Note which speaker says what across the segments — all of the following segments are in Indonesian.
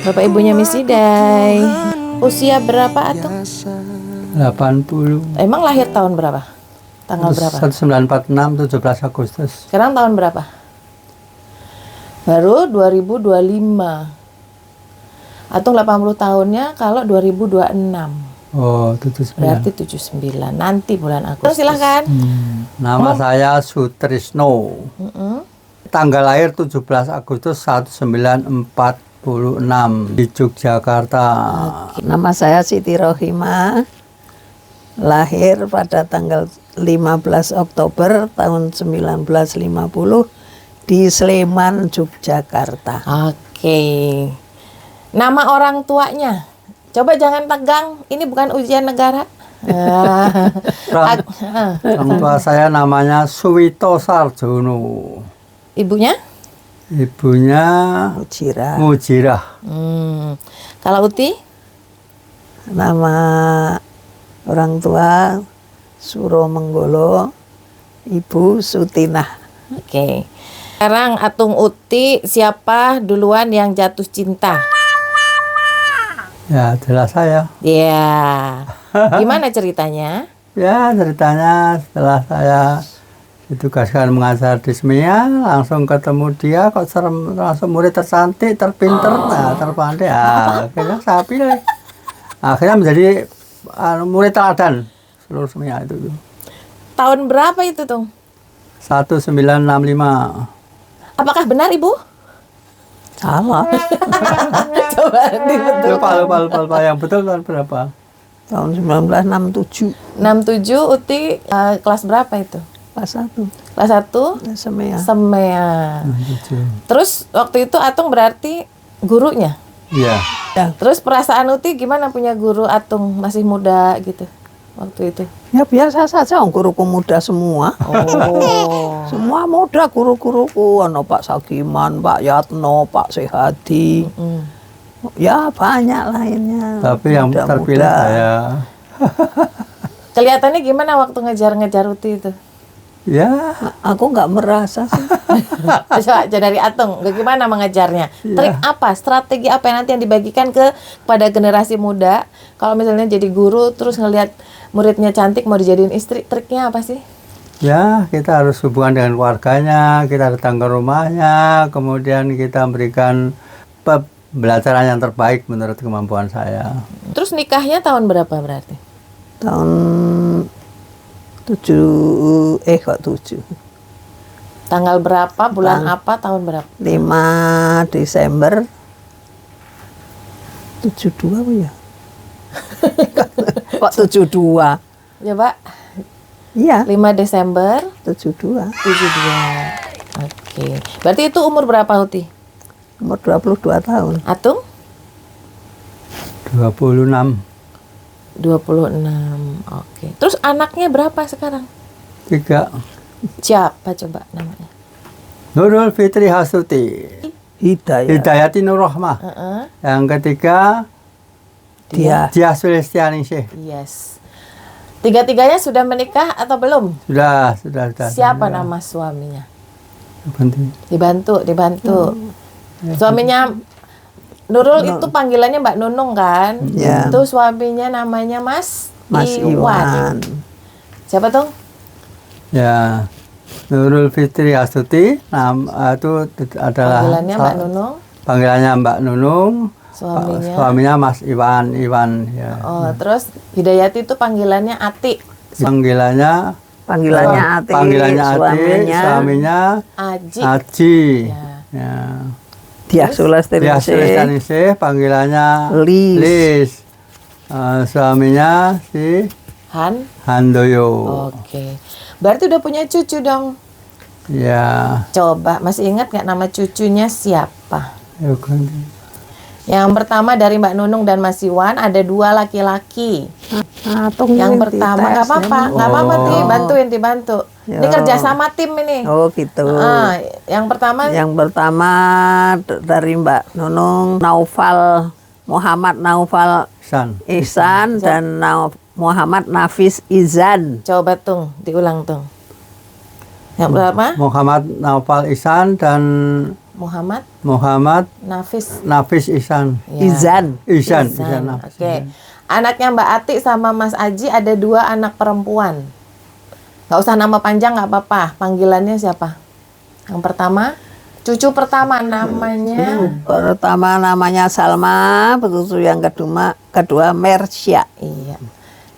Speaker 1: Bapak ibunya Miss Idai. Usia berapa Atung?
Speaker 2: 80.
Speaker 1: Emang lahir tahun berapa? Tanggal berapa?
Speaker 2: 1946, 17 Agustus.
Speaker 1: Sekarang tahun berapa? Baru 2025. Atung 80 tahunnya kalau 2026.
Speaker 2: Oh, 79.
Speaker 1: Berarti 79. Nanti bulan Agustus. Silahkan.
Speaker 2: Nama saya Sutrisno. Tanggal lahir 17 Agustus 1946 di Yogyakarta.
Speaker 3: Nama saya Siti Rohimah. Lahir pada tanggal 15 Oktober tahun 1950 di Sleman, Yogyakarta.
Speaker 1: Oke. Nama orang tuanya. Coba jangan tegang. Ini bukan ujian negara.
Speaker 2: Orang tua saya namanya Suwito Sarjono.
Speaker 1: Ibunya?
Speaker 2: Ibunya
Speaker 3: Mujirah.
Speaker 2: Mujirah.
Speaker 1: Kalau Uti?
Speaker 3: Nama orang tua Suro Menggolo, Ibu Sutinah.
Speaker 1: Oke. Sekarang Atung Uti, siapa duluan yang jatuh cinta?
Speaker 2: Ya, jelas saya.
Speaker 1: Ya. Gimana ceritanya?
Speaker 2: Ya, ceritanya setelah saya ditugaskan mengajar di SMIA, langsung ketemu dia, kok serem, langsung murid tercantik, terpinter, terpandai. Akhirnya saya pilih. Akhirnya menjadi murid teladan seluruh SMIA itu.
Speaker 1: Tahun berapa itu, Tung?
Speaker 2: 1965.
Speaker 1: Apakah benar, Ibu?
Speaker 3: Salah.
Speaker 1: Coba dibetul.
Speaker 2: Lupa yang betul tahun berapa?
Speaker 3: Tahun 1967.
Speaker 1: 67, Uti kelas berapa itu?
Speaker 3: Kelas 1.
Speaker 1: Kelas 1?
Speaker 3: Semea.
Speaker 1: Semea. Terus waktu itu Atung berarti gurunya?
Speaker 2: Iya.
Speaker 1: Terus perasaan Uti gimana punya guru Atung masih muda gitu waktu itu?
Speaker 3: Ya biasa saja, guruku muda semua.
Speaker 1: Oh.
Speaker 3: Semua muda guru-guruku, ono Pak Sagiman, Pak Yatno, Pak Sehadi. Ya banyak lainnya.
Speaker 2: Tapi yang terpilih saya.
Speaker 1: Kelihatannya gimana waktu ngejar-ngejar Uti itu?
Speaker 2: Ya,
Speaker 3: Aku nggak merasa sih.
Speaker 1: Coba aja dari Atung, gimana mengejarnya? Trik apa, strategi apa yang nanti yang dibagikan kepada generasi muda? Kalau misalnya jadi guru terus ngelihat muridnya cantik mau dijadiin istri, triknya apa sih?
Speaker 2: ya kita harus hubungan dengan keluarganya, kita datang ke rumahnya, kemudian kita memberikan pembelajaran yang terbaik menurut kemampuan saya.
Speaker 1: Terus nikahnya tahun berapa berarti?
Speaker 3: Tahun 7.
Speaker 1: Tanggal berapa, bulan apa, tahun berapa?
Speaker 3: 5 Desember 72 apa ya? Kok 72?
Speaker 1: Coba,
Speaker 3: Iya,
Speaker 1: 5 Desember
Speaker 3: 72.
Speaker 1: 72. Oke. Berarti itu umur berapa Uti?
Speaker 3: Umur 22 tahun.
Speaker 1: Atung?
Speaker 2: 26.
Speaker 1: 26. Oke. Terus anaknya berapa sekarang?
Speaker 2: 3.
Speaker 1: Siapa coba namanya?
Speaker 2: Nurul Fitri Hasuti.
Speaker 3: Hidayah.
Speaker 2: Hidayati Nur Rahmah. Yang ketiga
Speaker 3: Dia.
Speaker 2: Dia Sulistianingsih.
Speaker 1: Yes. Tiga-tiganya sudah menikah atau belum?
Speaker 2: Sudah.
Speaker 1: Siapa nama suaminya?
Speaker 2: Dibantu.
Speaker 1: Dibantu. Suaminya Nurul itu panggilannya Mbak Nunung kan?
Speaker 3: Ya.
Speaker 1: Itu suaminya namanya Mas
Speaker 3: Iwan.
Speaker 1: Siapa tuh?
Speaker 2: Ya, Nurul Fitri Hasuti. Itu adalah
Speaker 1: Panggilannya Mbak Nunung.
Speaker 2: Panggilannya Mbak Nunung.
Speaker 1: Suaminya
Speaker 2: Mas Iwan. Ya.
Speaker 1: Oh, terus Hidayati itu panggilannya Ati.
Speaker 2: Panggilannya
Speaker 3: Ati.
Speaker 2: Suaminya
Speaker 1: Aji.
Speaker 2: Ya.
Speaker 3: Dia
Speaker 2: Sulistianingsih, panggilannya Lis. Suaminya si Handoyo.
Speaker 1: Oke. Berarti udah punya cucu dong.
Speaker 2: Ya.
Speaker 1: Coba masih ingat nggak nama cucunya siapa?
Speaker 2: Ya, kan.
Speaker 1: Yang pertama dari Mbak Nunung dan Mas Iwan ada 2 laki-laki. Yang pertama nggak apa-apa dibantu.
Speaker 3: Yo.
Speaker 1: Ini kerja sama tim ini.
Speaker 3: Oh gitu.
Speaker 1: Yang pertama
Speaker 3: dari Mbak Nunung, Muhammad Naufal Ihsan dan Muhammad Nafis Izan.
Speaker 1: Coba Tung, diulang Tung. Yang pertama?
Speaker 2: Muhammad Naufal Ihsan dan Muhammad
Speaker 1: Nafis.
Speaker 2: Nafis Ihsan.
Speaker 1: Ya.
Speaker 3: Izan.
Speaker 2: Ihsan
Speaker 1: Ihsan.
Speaker 2: Nafis
Speaker 1: Oke.
Speaker 2: Ihsan.
Speaker 1: Anaknya Mbak Ati sama Mas Aji ada 2 anak perempuan. Nggak usah nama panjang, nggak apa-apa. Panggilannya siapa? Yang pertama, cucu pertama namanya.
Speaker 3: Pertama namanya Salma, begitu yang kedua Mersya.
Speaker 1: Iya.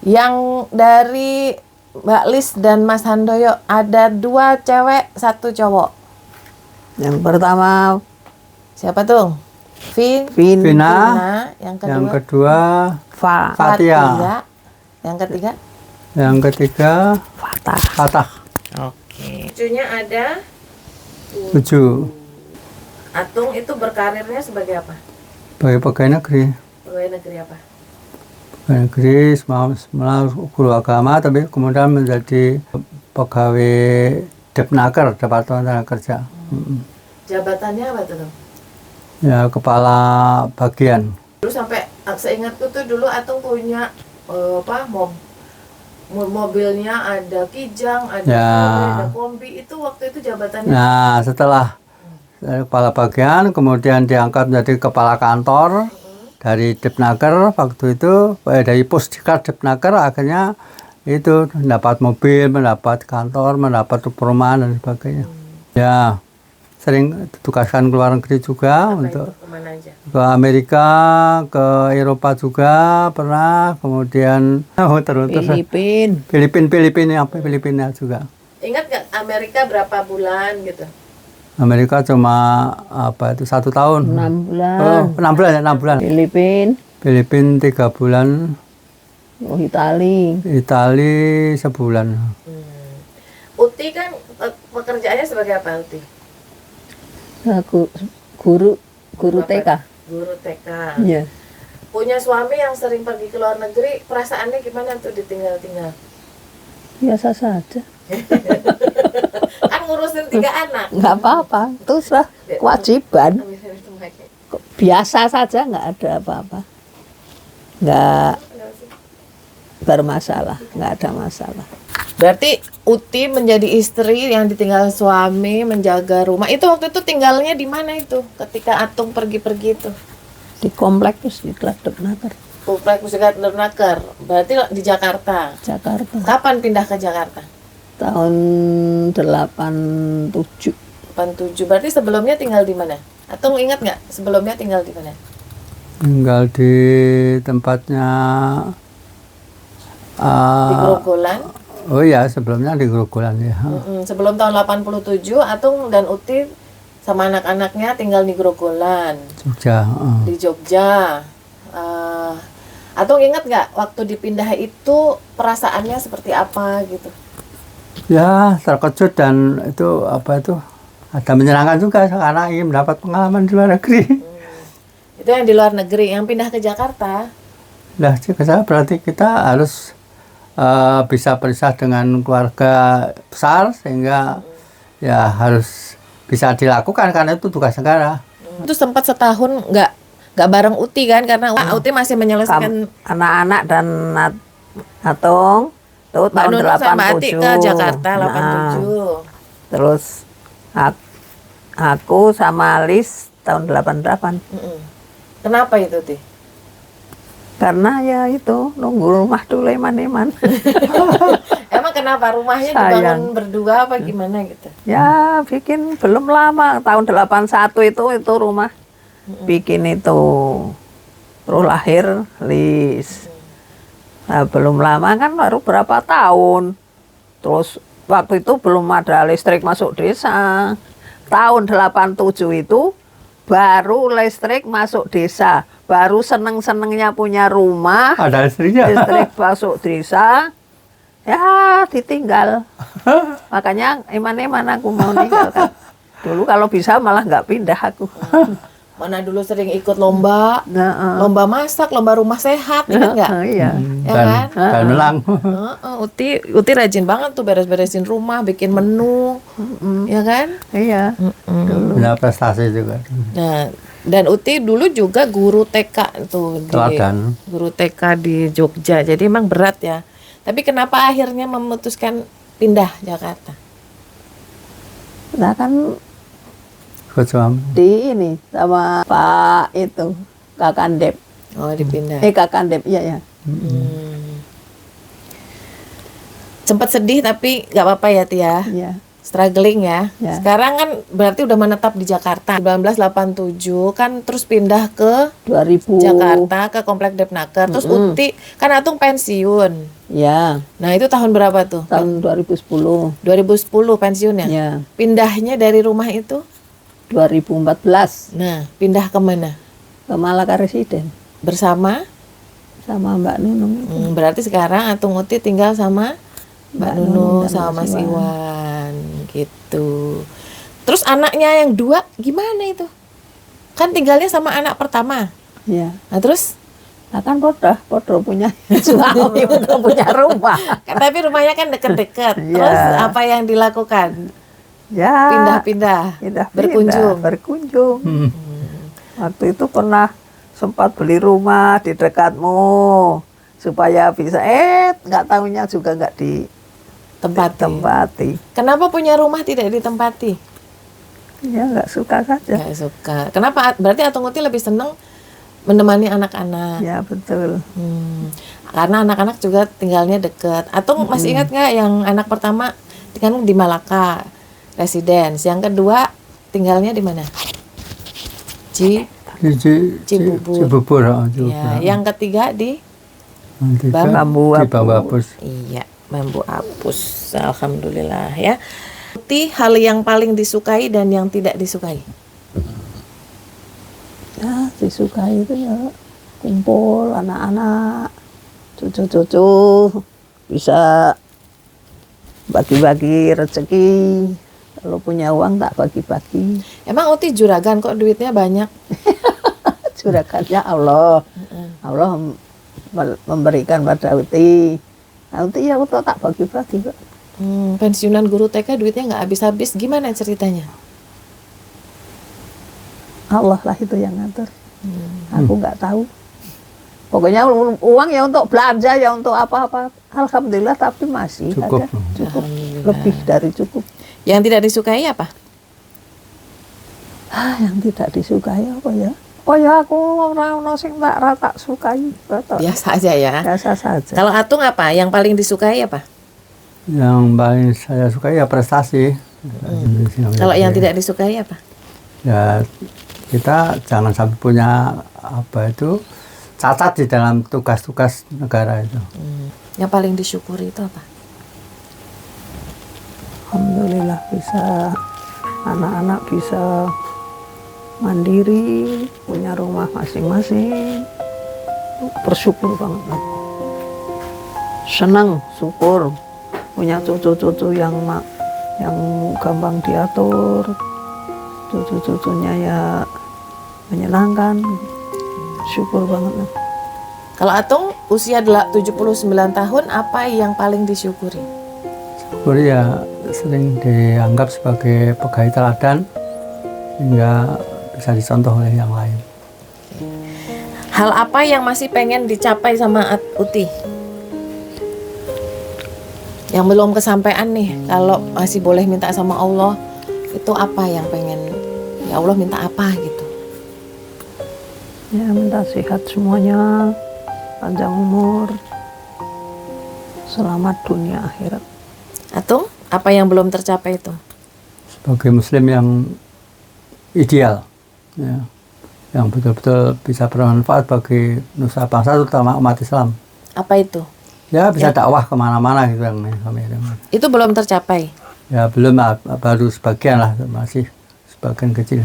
Speaker 1: Yang dari Mbak Lis dan Mas Handoyo ada 2 cewek, 1 cowok.
Speaker 3: Yang pertama
Speaker 1: Siapa tuh?
Speaker 3: Vina,
Speaker 2: Vina.
Speaker 1: Yang
Speaker 2: Yang
Speaker 1: kedua
Speaker 2: kedua
Speaker 1: Fatia. Yang ketiga
Speaker 2: yang ketiga
Speaker 3: Fatah.
Speaker 2: Fatah.
Speaker 1: Oke. Cucunya ada
Speaker 2: 7.
Speaker 1: Atung itu berkarirnya sebagai apa?
Speaker 2: Sebagai pegawai negeri.
Speaker 1: Pegawai negeri apa?
Speaker 2: Pegawai negeri semula guru agama, tapi kemudian menjadi pegawai Depnaker, Departemen Tenaga Kerja.
Speaker 1: Jabatannya apa tuh?
Speaker 2: Ya, kepala bagian.
Speaker 1: Dulu sampai seingatku tuh dulu Atung punya mobilnya ada Kijang, ada
Speaker 2: Ya.
Speaker 1: Volvo, ada kombi. Itu waktu itu jabatannya.
Speaker 2: Nah, setelah kepala bagian, kemudian diangkat menjadi kepala kantor dari Depnaker waktu itu, dari Pusdikar Depnaker, akhirnya itu mendapat mobil, mendapat kantor, mendapat perumahan dan sebagainya. Ya, sering ditugaskan ke luar negeri juga untuk
Speaker 1: Kemana aja?
Speaker 2: ke Amerika, ke Eropa juga pernah, kemudian terus Filipina juga.
Speaker 1: Ingat nggak Amerika berapa bulan gitu?
Speaker 2: Amerika cuma 1 tahun.
Speaker 3: 6 bulan.
Speaker 2: Oh, 6 bulan ya, 6 bulan. Filipina 3 bulan,
Speaker 3: Itali.
Speaker 2: Itali sebulan.
Speaker 1: Uti kan pekerjaannya sebagai apa Uti?
Speaker 3: Aku guru TK.
Speaker 1: Guru TK.
Speaker 3: Iya.
Speaker 1: Punya suami yang sering pergi ke luar negeri, perasaannya gimana tuh ditinggal-tinggal?
Speaker 3: Biasa saja.
Speaker 1: Kan ngurusin 3 anak.
Speaker 3: Nggak apa-apa. Terus lah kewajiban. Biasa saja, nggak ada apa-apa. Nggak bermasalah, nggak ada masalah.
Speaker 1: Berarti Uti menjadi istri yang ditinggal suami, menjaga rumah. Itu waktu itu tinggalnya di mana itu? Ketika Atung pergi-pergi itu?
Speaker 3: Di komplek terus di Depnaker,
Speaker 1: Komplek Pusdikar Depnaker. Berarti di Jakarta.
Speaker 3: Jakarta.
Speaker 1: Kapan pindah ke Jakarta?
Speaker 3: Tahun 87.
Speaker 1: 87. Berarti sebelumnya tinggal di mana? Atung ingat nggak sebelumnya tinggal di mana?
Speaker 2: Tinggal di tempatnya
Speaker 1: Di Grogolan.
Speaker 2: oh ya, sebelumnya di Grogolan ya.
Speaker 1: Sebelum tahun 87, Atung dan Uti sama anak-anaknya tinggal di Grogolan,
Speaker 2: Jogja.
Speaker 1: di Jogja. Atung ingat nggak waktu dipindah itu perasaannya seperti apa gitu?
Speaker 2: Ya, terkejut dan itu ada menyenangkan juga karena ingin mendapat pengalaman di luar negeri.
Speaker 1: Itu yang di luar negeri, yang pindah ke Jakarta.
Speaker 2: Nah, saya berarti kita harus bisa berpisah dengan keluarga besar sehingga ya harus bisa dilakukan karena itu tugas negara.
Speaker 1: Itu sempat setahun nggak bareng Uti kan karena Uti masih menyelesaikan.
Speaker 3: Anak-anak dan Atung itu
Speaker 1: Mbak
Speaker 3: tahun
Speaker 1: Nunung sama Ati
Speaker 3: 87.
Speaker 1: ke Jakarta 87.
Speaker 3: Nah, terus aku sama Lis tahun 88.
Speaker 1: Kenapa itu Ti?
Speaker 3: Karena ya itu nunggu rumah dulu eman-eman.
Speaker 1: Emang kenapa rumahnya dibangun berdua apa gimana gitu?
Speaker 3: Ya bikin belum lama, tahun 81 itu rumah bikin itu. Terus lahir Lis. Nah, belum lama kan baru berapa tahun. Terus waktu itu belum ada listrik masuk desa. Tahun 87 itu baru listrik masuk desa. Baru seneng-senengnya punya rumah.
Speaker 2: Ada istrinya.
Speaker 3: Listrik masuk desa. Ya ditinggal. Makanya eman-eman aku mau ninggalkan. Dulu kalau bisa malah nggak pindah aku.
Speaker 1: Mana dulu sering ikut lomba, lomba masak, lomba rumah sehat, ingat nggak?
Speaker 3: Iya.
Speaker 1: Ya kan?
Speaker 2: Dan menang.
Speaker 1: Uti rajin banget tuh beres-beresin rumah, bikin menu, ya kan?
Speaker 3: Iya.
Speaker 2: Punya prestasi juga.
Speaker 1: Nah, dan Uti dulu juga guru TK tuh
Speaker 2: Teladan.
Speaker 1: guru TK di Jogja. Jadi emang berat ya. Tapi kenapa akhirnya memutuskan pindah Jakarta?
Speaker 3: Nah kan
Speaker 2: Ikut suami.
Speaker 3: Di ini sama Pak itu Kakandep.
Speaker 1: Oh, dipindah.
Speaker 3: Kakandep, iya ya.
Speaker 1: Sempat sedih tapi nggak apa-apa ya Tia.
Speaker 3: Iya.
Speaker 1: Struggling ya.
Speaker 3: Ya.
Speaker 1: Sekarang kan berarti udah menetap di Jakarta. 1987 kan terus pindah ke
Speaker 3: 2000.
Speaker 1: Jakarta ke Komplek Depnaker. Terus Uti kan Atung pensiun.
Speaker 3: Ya,
Speaker 1: Nah, itu tahun berapa tuh?
Speaker 3: tahun 2010.
Speaker 1: 2010 pensiunnya.
Speaker 3: Ya,
Speaker 1: Pindahnya dari rumah itu.
Speaker 3: 2014
Speaker 1: Nah, pindah ke mana?
Speaker 3: ke Malaka Residen
Speaker 1: Bersama.
Speaker 3: sama Mbak Nunung.
Speaker 1: Berarti sekarang Atung Uti tinggal sama Mbak Nunung
Speaker 3: Nunung dan
Speaker 1: sama Mas
Speaker 3: Mas
Speaker 1: Iwan gitu. Terus anaknya yang dua gimana itu? Kan tinggalnya sama anak pertama.
Speaker 3: Ya,
Speaker 1: Nah, terus
Speaker 3: nah kan podo punya suami, udah punya rumah.
Speaker 1: tapi rumahnya kan deket-deket.
Speaker 3: Iya.
Speaker 1: Terus apa yang dilakukan?
Speaker 3: Ya,
Speaker 1: Pindah-pindah,
Speaker 3: pindah-pindah,
Speaker 1: berkunjung.
Speaker 3: berkunjung.
Speaker 2: Hmm.
Speaker 3: Waktu itu pernah sempat beli rumah di dekatmu supaya bisa nggak tahunya juga nggak ditempati.
Speaker 1: Kenapa punya rumah tidak ditempati?
Speaker 3: Ya nggak suka saja.
Speaker 1: Nggak suka. Kenapa? Berarti Atung Uti lebih seneng menemani anak-anak.
Speaker 3: Ya betul.
Speaker 1: Karena anak-anak juga tinggalnya deket. Atung masih ingat nggak yang anak pertama kan di Malaka Residence, yang kedua tinggalnya di mana?
Speaker 2: Cibubur.
Speaker 1: Ya, yang ketiga di
Speaker 3: Bambu
Speaker 2: di Bambu Apus.
Speaker 1: Iya, Bambu Apus. Alhamdulillah ya. Uti, hal yang paling disukai dan yang tidak disukai.
Speaker 3: Ya disukai itu ya kumpul anak-anak, cucu-cucu, bisa bagi-bagi rezeki. Kalau punya uang tak bagi-bagi.
Speaker 1: Emang Uti juragan kok duitnya banyak?
Speaker 3: Juragannya Allah. Allah memberikan pada Uti. Nah, Uti ya Uti tak bagi-bagi kok.
Speaker 1: Pensiunan guru TK duitnya nggak habis-habis. Gimana ceritanya?
Speaker 3: Allah lah itu yang ngatur. Aku nggak tahu. Pokoknya uang ya untuk belanja, ya untuk apa-apa. Alhamdulillah, tapi masih
Speaker 2: Cukup.
Speaker 3: ada. Cukup. Lebih dari cukup.
Speaker 1: Yang tidak disukai apa?
Speaker 3: Yang tidak disukai apa ya? Oh ya, aku orang sing tak sukai.
Speaker 1: Biasa aja ya.
Speaker 3: Biasa saja.
Speaker 1: Kalau Atung apa? Yang paling disukai apa?
Speaker 2: Yang paling saya suka ya prestasi.
Speaker 1: Kalau yang tidak disukai apa?
Speaker 2: Ya kita jangan sampai punya cacat di dalam tugas-tugas negara itu.
Speaker 1: Yang paling disyukuri itu apa?
Speaker 3: Alhamdulillah bisa anak-anak bisa mandiri, punya rumah masing-masing. Bersyukur banget. Senang, syukur. Punya cucu-cucu yang gampang diatur. Cucu-cucunya ya menyenangkan. Syukur banget.
Speaker 1: Kalau Atung usia 79 tahun, apa yang paling disyukuri?
Speaker 2: Syukuri ya sering dianggap sebagai pegawai teladan hingga bisa dicontoh oleh yang lain.
Speaker 1: Hal apa yang masih pengen dicapai sama Uti? Yang belum kesampaian nih, kalau masih boleh minta sama Allah, itu apa yang pengen? Ya Allah minta apa gitu?
Speaker 3: Ya minta sehat semuanya, panjang umur, selamat dunia akhirat.
Speaker 1: Atung, apa yang belum tercapai itu?
Speaker 2: Sebagai muslim yang ideal, ya, yang betul-betul bisa bermanfaat bagi nusa bangsa, terutama umat Islam.
Speaker 1: Apa itu?
Speaker 2: Ya bisa dakwah kemana-mana gitu yang
Speaker 1: Itu belum tercapai?
Speaker 2: Ya belum, baru sebagian lah, masih sebagian kecil.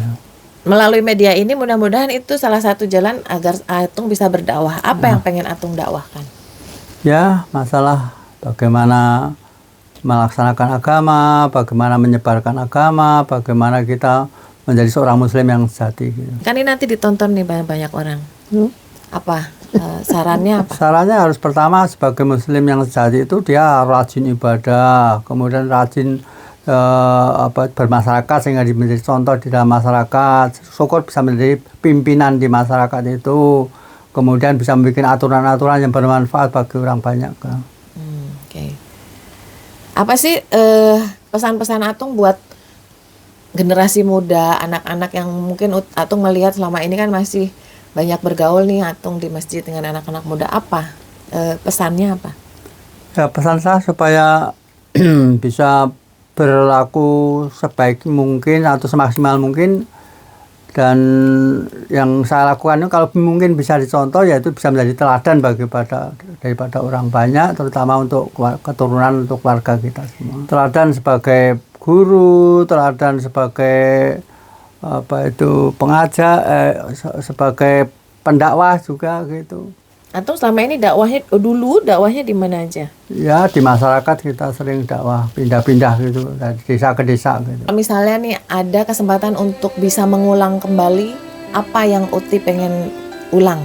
Speaker 1: Melalui media ini mudah-mudahan itu salah satu jalan agar Atung bisa berdakwah. Apa yang pengen Atung dakwahkan?
Speaker 2: Ya masalah bagaimana melaksanakan agama, bagaimana menyebarkan agama, bagaimana kita menjadi seorang muslim yang sejati gitu.
Speaker 1: Kan ini nanti ditonton nih banyak orang. Apa sarannya apa?
Speaker 2: Sarannya harus pertama sebagai muslim yang sejati itu dia rajin ibadah, kemudian rajin bermasyarakat sehingga menjadi contoh di dalam masyarakat. Syukur bisa menjadi pimpinan di masyarakat itu, kemudian bisa membuat aturan-aturan yang bermanfaat bagi orang banyak.
Speaker 1: Oke. Apa sih pesan-pesan Atung buat generasi muda, anak-anak yang mungkin Atung melihat selama ini kan masih banyak bergaul nih Atung di masjid dengan anak-anak muda, apa pesannya apa?
Speaker 2: Ya, pesan saya supaya bisa berlaku sebaik mungkin atau semaksimal mungkin, dan yang saya lakukan itu kalau mungkin bisa dicontoh, yaitu bisa menjadi teladan daripada orang banyak, terutama untuk keturunan, untuk keluarga kita semua. Teladan sebagai guru, teladan sebagai pengajar, sebagai pendakwah juga gitu.
Speaker 1: Atung selama ini dakwahnya di mana aja?
Speaker 2: Ya, di masyarakat kita sering dakwah pindah-pindah gitu, dari desa ke desa gitu.
Speaker 1: Misalnya nih ada kesempatan untuk bisa mengulang kembali, apa yang Uti pengen ulang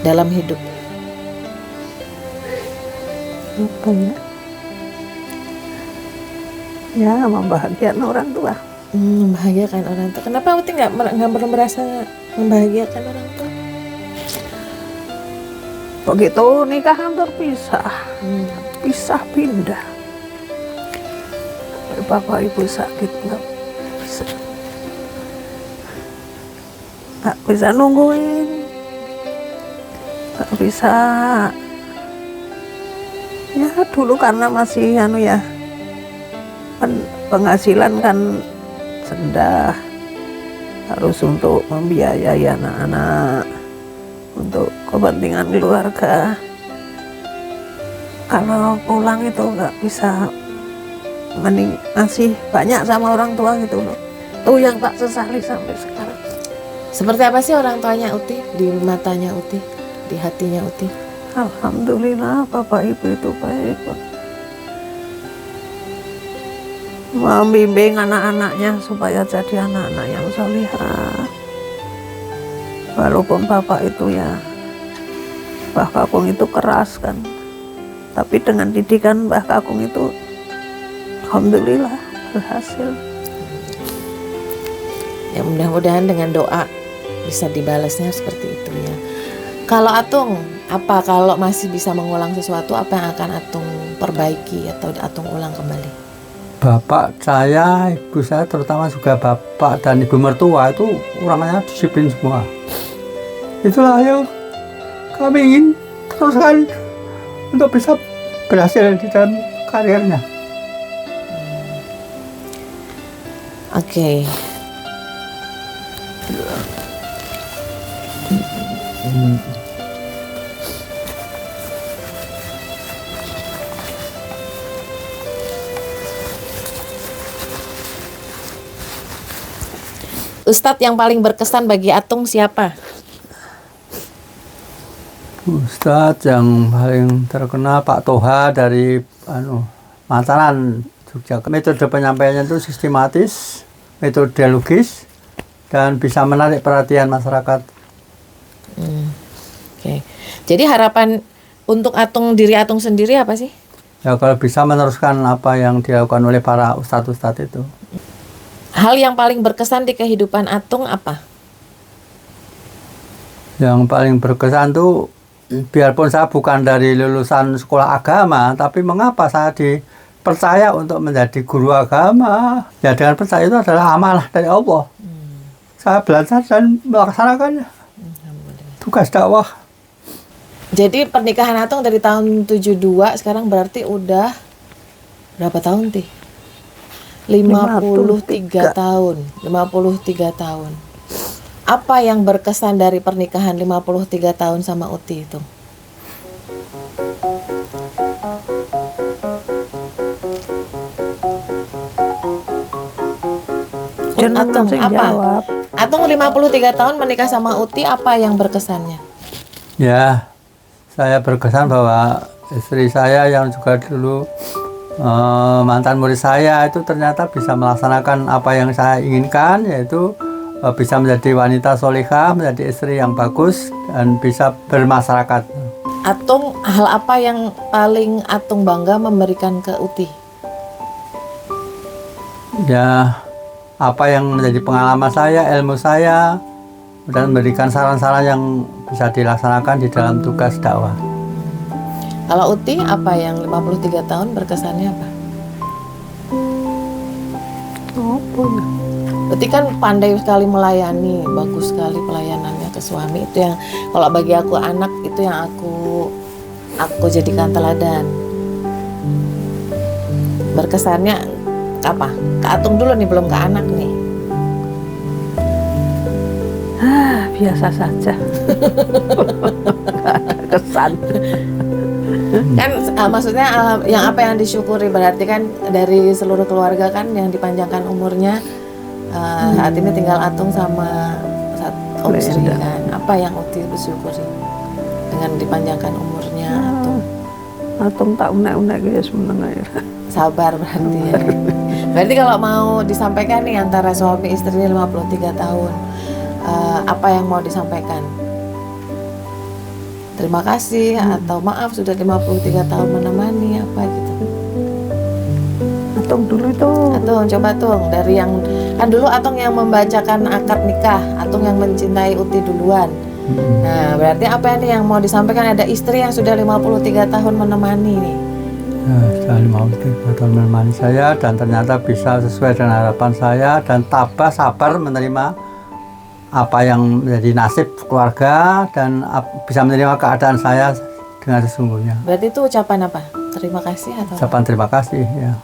Speaker 1: dalam hidup?
Speaker 3: Apa ya? Ya, membahagiakan orang tua.
Speaker 1: Membahagiakan orang tua. Kenapa Uti nggak pernah merasa membahagiakan orang tua?
Speaker 3: Begitu nikah kan terpisah, pisah pindah. Bapak ibu sakit nggak bisa nungguin, nggak bisa. Ya dulu karena masih penghasilan kan rendah, harus untuk membiayai anak-anak, untuk kepentingan keluarga. Kalau pulang itu nggak bisa, mending masih banyak sama orang tua gitu loh. Itu yang tak sesali sampai sekarang.
Speaker 1: Seperti apa sih orang tuanya Uti, di matanya Uti, di hatinya Uti?
Speaker 3: Alhamdulillah bapak ibu itu baik, Pak. Membimbing anak-anaknya supaya jadi anak-anak yang solihah. Walaupun bapak itu Mbah Kakung itu keras kan, tapi dengan didikan Mbah Kakung itu alhamdulillah berhasil.
Speaker 1: Ya mudah-mudahan dengan doa bisa dibalasnya seperti itu ya. Kalau Atung, apa kalau masih bisa mengulang sesuatu, apa yang akan Atung perbaiki atau Atung ulang kembali?
Speaker 2: Bapak saya, ibu saya, terutama juga bapak dan ibu mertua itu orangnya disiplin semua. Itulah yang kami ingin teruskan untuk bisa berhasil di dalam karirnya.
Speaker 1: Oke. Ustadz yang paling berkesan bagi Atung siapa?
Speaker 2: Ustadz yang paling terkenal Pak Toha dari Mataram, Jogja. Metode penyampaiannya itu sistematis, metodologis, dan bisa menarik perhatian masyarakat.
Speaker 1: Oke. Jadi harapan untuk diri Atung sendiri apa sih?
Speaker 2: Ya, kalau bisa meneruskan apa yang dilakukan oleh para ustadz-ustadz itu.
Speaker 1: Hal yang paling berkesan di kehidupan Atung apa?
Speaker 2: Yang paling berkesan tuh, biarpun saya bukan dari lulusan sekolah agama, tapi mengapa saya dipercaya untuk menjadi guru agama? Ya, dengan percaya itu adalah amanah dari Allah. Saya belajar dan melaksanakannya. Tugas dakwah.
Speaker 1: Jadi pernikahan Atung dari tahun 72 sekarang berarti udah berapa tahun, Ti? 53 tahun. 53 tahun. Apa yang berkesan dari pernikahan 53 tahun sama Uti itu? Atung, apa? Atung 53 tahun menikah sama Uti, apa yang berkesannya?
Speaker 2: Ya, saya berkesan bahwa istri saya yang juga dulu mantan murid saya itu ternyata bisa melaksanakan apa yang saya inginkan, yaitu bisa menjadi wanita solihah, menjadi istri yang bagus, dan bisa bermasyarakat.
Speaker 1: Atung, hal apa yang paling Atung bangga memberikan ke Uti?
Speaker 2: Ya, apa yang menjadi pengalaman saya, ilmu saya, dan memberikan saran-saran yang bisa dilaksanakan di dalam tugas dakwah.
Speaker 1: Kalau Uti, apa yang 53 tahun berkesannya apa?
Speaker 3: Apa ya?
Speaker 1: Berarti kan pandai sekali melayani, bagus sekali pelayanannya ke suami. Itu yang kalau bagi aku anak itu yang aku jadikan teladan. Berkesannya apa? Ke Atung dulu nih, belum ke anak nih.
Speaker 3: Biasa saja. Nggak ada kesan.
Speaker 1: Kan maksudnya yang apa yang disyukuri berarti kan dari seluruh keluarga kan yang dipanjangkan umurnya. Saat ini tinggal Atung sama Om Sri kan. Apa yang Uti bersyukuri dengan dipanjangkan umurnya Atung?
Speaker 3: Atung tak unek-unek ya sebenarnya.
Speaker 1: Sabar berarti ya. Berarti kalau mau disampaikan nih antara suami istri 53 tahun, apa yang mau disampaikan? Terima kasih atau maaf sudah 53 tahun menemani, apa gitu?
Speaker 3: Atung dulu itu.
Speaker 1: Atung, coba Tung, dari yang kan dulu Atung yang membacakan akad nikah, Atung yang mencintai Uti duluan. Nah, berarti apa nih yang mau disampaikan? Ada istri yang sudah 53 tahun menemani nih.
Speaker 2: Sudah 53 tahun menemani saya dan ternyata bisa sesuai dengan harapan saya dan tabah sabar menerima apa yang menjadi nasib keluarga dan bisa menerima keadaan saya dengan sesungguhnya.
Speaker 1: Berarti itu ucapan apa? Terima kasih atau?
Speaker 2: Ucapan terima kasih ya.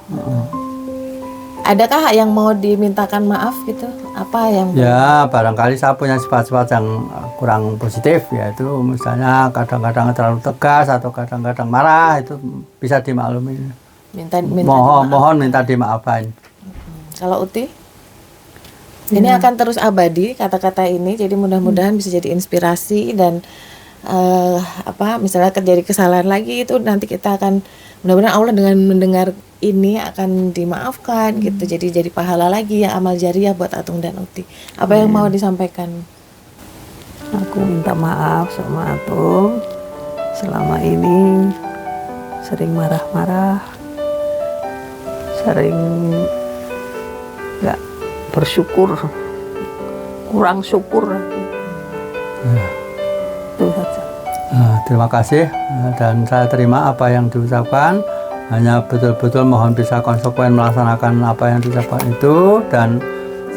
Speaker 1: Adakah yang mau dimintakan maaf gitu? Apa yang?
Speaker 2: Ya, barangkali saya punya sifat-sifat yang kurang positif, yaitu misalnya kadang-kadang terlalu tegas atau kadang-kadang marah, itu bisa dimaklumi. Mohon minta dimaafkan.
Speaker 1: Kalau Uti? Ini akan terus abadi kata-kata ini, jadi mudah-mudahan bisa jadi inspirasi dan misalnya terjadi kesalahan lagi itu nanti kita akan mudah-mudahan Allah dengan mendengar ini akan dimaafkan gitu, jadi pahala lagi ya, amal jariah buat Atung dan Uti. Apa yang mau disampaikan?
Speaker 3: Aku minta maaf sama Atung selama ini sering marah-marah, sering nggak bersyukur, kurang syukur. Itu saja.
Speaker 2: Terima kasih dan saya terima apa yang diucapkan. Hanya betul-betul mohon bisa konsekuen melaksanakan apa yang diucapkan itu dan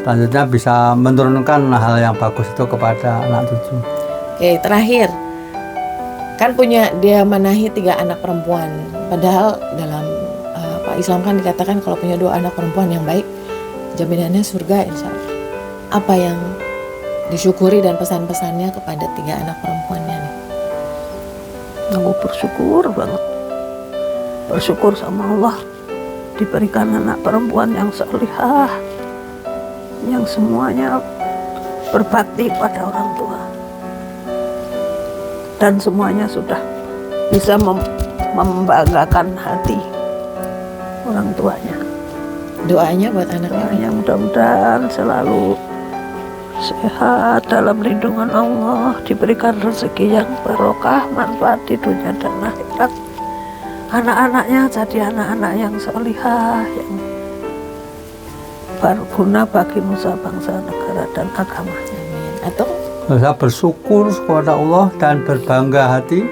Speaker 2: selanjutnya bisa menurunkan hal yang bagus itu kepada anak cucu.
Speaker 1: Oke, terakhir kan dia menahi 3 anak perempuan, padahal dalam Islam kan dikatakan kalau punya 2 anak perempuan yang baik jaminannya surga insya Allah. Apa yang disyukuri dan pesan-pesannya kepada 3 anak perempuannya nih?
Speaker 3: Aku bersyukur banget, bersyukur sama Allah diberikan anak perempuan yang salihah, yang semuanya berbakti pada orang tua dan semuanya sudah bisa membanggakan hati orang tuanya.
Speaker 1: Doanya buat anaknya?
Speaker 3: Doanya mudah-mudahan selalu sehat dalam lindungan Allah, diberikan rezeki yang barokah, manfaat di dunia dan akhirat. Anak-anaknya jadi anak-anak yang salihah, yang berguna bagi nusa bangsa, negara dan agama.
Speaker 1: Amin. Atau
Speaker 2: saya bersyukur kepada Allah dan berbangga hati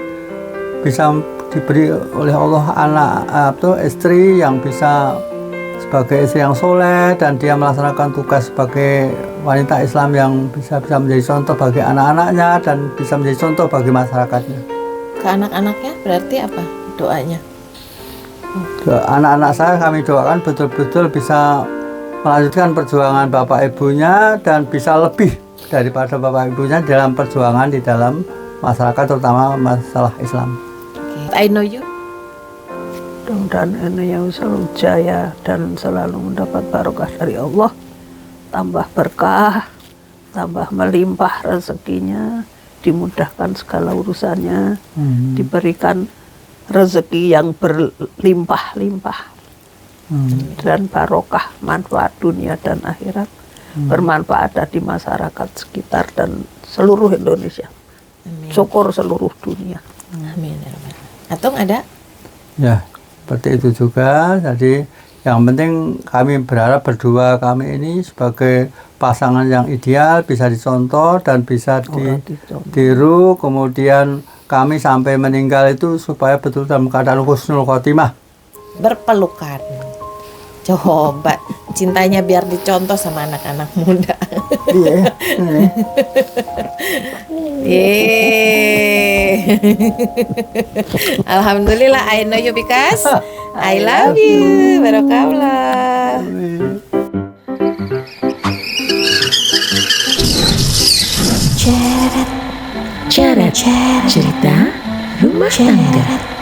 Speaker 2: bisa diberi oleh Allah anak atau istri yang bisa sebagai istri yang soleh dan dia melaksanakan tugas sebagai wanita Islam yang bisa menjadi contoh bagi anak-anaknya dan bisa menjadi contoh bagi masyarakatnya.
Speaker 1: ke anak-anaknya berarti apa doanya?
Speaker 2: Anak-anak saya kami doakan betul-betul bisa melanjutkan perjuangan bapak ibunya dan bisa lebih daripada bapak ibunya dalam perjuangan di dalam masyarakat, terutama masalah Islam.
Speaker 1: I know you.
Speaker 3: Mudah-mudahan ini yang selalu jaya dan selalu mendapat barokah dari Allah, tambah berkah, tambah melimpah rezekinya, dimudahkan segala urusannya, diberikan rezeki yang berlimpah-limpah dan barokah, manfaat dunia dan akhirat, bermanfaat di masyarakat sekitar dan seluruh Indonesia.
Speaker 1: Amin.
Speaker 3: Syukur seluruh dunia.
Speaker 1: Amin. Atau ada?
Speaker 2: Ya, seperti itu juga. Jadi yang penting kami berharap berdua kami ini sebagai pasangan yang ideal bisa dicontoh dan bisa ditiru, kemudian kami sampai meninggal itu supaya betul dalam keadaan husnul khotimah.
Speaker 1: Berpelukan. Coba cintanya biar dicontoh sama anak-anak muda.
Speaker 2: Iya. Ini.
Speaker 1: Yeay. Alhamdulillah, I know you because I love you. Barokallah. Cerita rumah tangga.